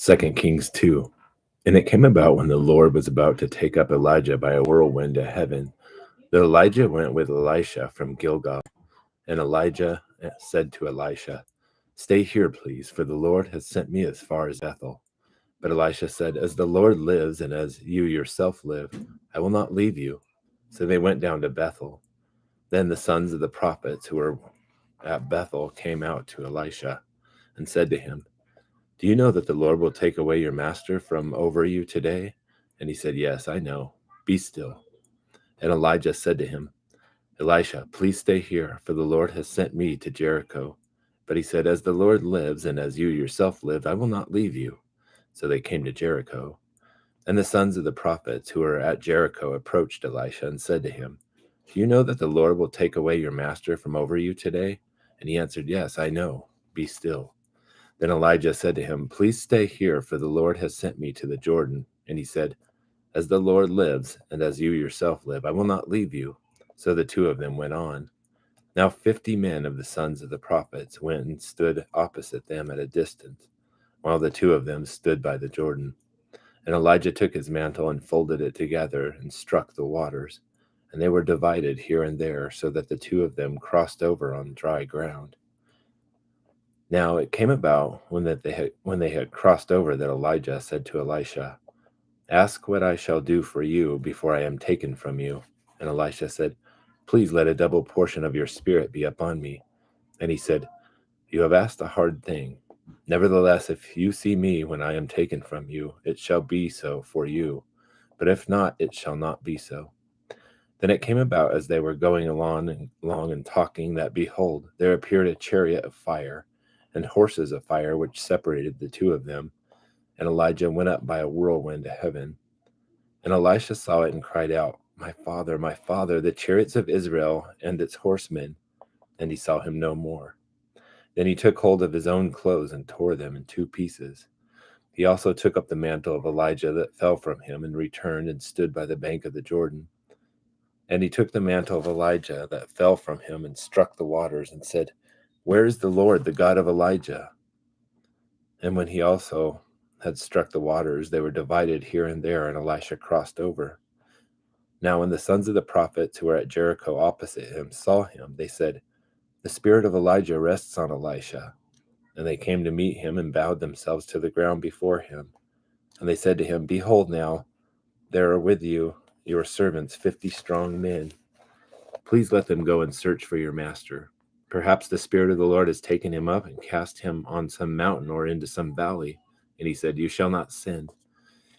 2 Kings 2. And it came about when the Lord was about to take up Elijah by a whirlwind to heaven, that Elijah went with Elisha from Gilgal. And Elijah said to Elisha, "Stay here, please, for the Lord has sent me as far as Bethel." But Elisha said, "As the Lord lives and as you yourself live, I will not leave you." So they went down to Bethel. Then the sons of the prophets who were at Bethel came out to Elisha and said to him, "Do you know that the Lord will take away your master from over you today?" And he said, "Yes, I know. Be still." And Elijah said to him, "Elisha, please stay here, for the Lord has sent me to Jericho." But he said, "As the Lord lives and as you yourself live, I will not leave you." So they came to Jericho. And the sons of the prophets who were at Jericho approached Elisha and said to him, "Do you know that the Lord will take away your master from over you today?" And he answered, "Yes, I know. Be still." Then Elijah said to him, "Please stay here, for the Lord has sent me to the Jordan." And he said, "As the Lord lives, and as you yourself live, I will not leave you." So the two of them went on. Now 50 men of the sons of the prophets went and stood opposite them at a distance, while the two of them stood by the Jordan. And Elijah took his mantle and folded it together and struck the waters, and they were divided here and there, so that the two of them crossed over on dry ground. Now it came about when they had crossed over that Elijah said to Elisha, "Ask what I shall do for you before I am taken from you." And Elisha said, "Please let a double portion of your spirit be upon me." And he said, "You have asked a hard thing. Nevertheless, if you see me when I am taken from you, it shall be so for you. But if not, it shall not be so." Then it came about as they were going along and talking that, behold, there appeared a chariot of fire and horses of fire which separated the two of them. And Elijah went up by a whirlwind to heaven. And Elisha saw it and cried out, my father, the chariots of Israel and its horsemen." And he saw him no more. Then he took hold of his own clothes and tore them in two pieces. He also took up the mantle of Elijah that fell from him and returned and stood by the bank of the Jordan. And he took the mantle of Elijah that fell from him and struck the waters and said, "Where is the Lord, the God of Elijah?" And when he also had struck the waters, they were divided here and there, and Elisha crossed over. Now when the sons of the prophets who were at Jericho opposite him saw him, they said, "The spirit of Elijah rests on Elisha." And they came to meet him and bowed themselves to the ground before him. And they said to him, "Behold now, there are with you, your servants, 50 strong men. Please let them go and search for your master. Perhaps the Spirit of the Lord has taken him up and cast him on some mountain or into some valley." And he said, "You shall not sin."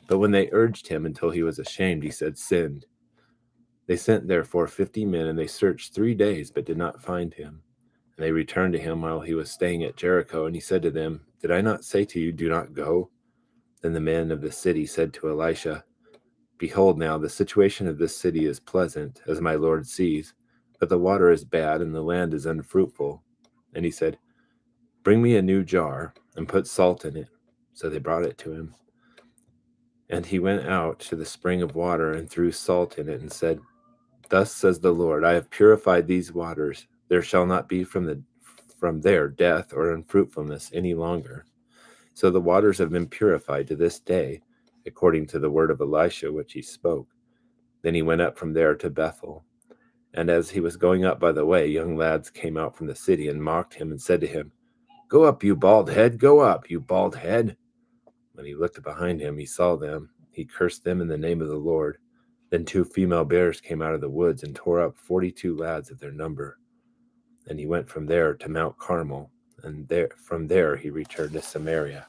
But when they urged him until he was ashamed, he said, "Send." They sent therefore 50 men, and they searched 3 days, but did not find him. And they returned to him while he was staying at Jericho, and he said to them, "Did I not say to you, do not go?" Then the men of the city said to Elisha, "Behold now, the situation of this city is pleasant, as my Lord sees, but the water is bad, and the land is unfruitful." And he said, "Bring me a new jar, and put salt in it." So they brought it to him. And he went out to the spring of water, and threw salt in it, and said, "Thus says the Lord, I have purified these waters. There shall not be from there death or unfruitfulness any longer." So the waters have been purified to this day, according to the word of Elisha which he spoke. Then he went up from there to Bethel. And as he was going up by the way, young lads came out from the city and mocked him and said to him, "Go up, you bald head, go up, you bald head." When he looked behind him, he saw them. He cursed them in the name of the Lord. Then 2 female bears came out of the woods and tore up 42 lads of their number. And he went from there to Mount Carmel, and from there he returned to Samaria.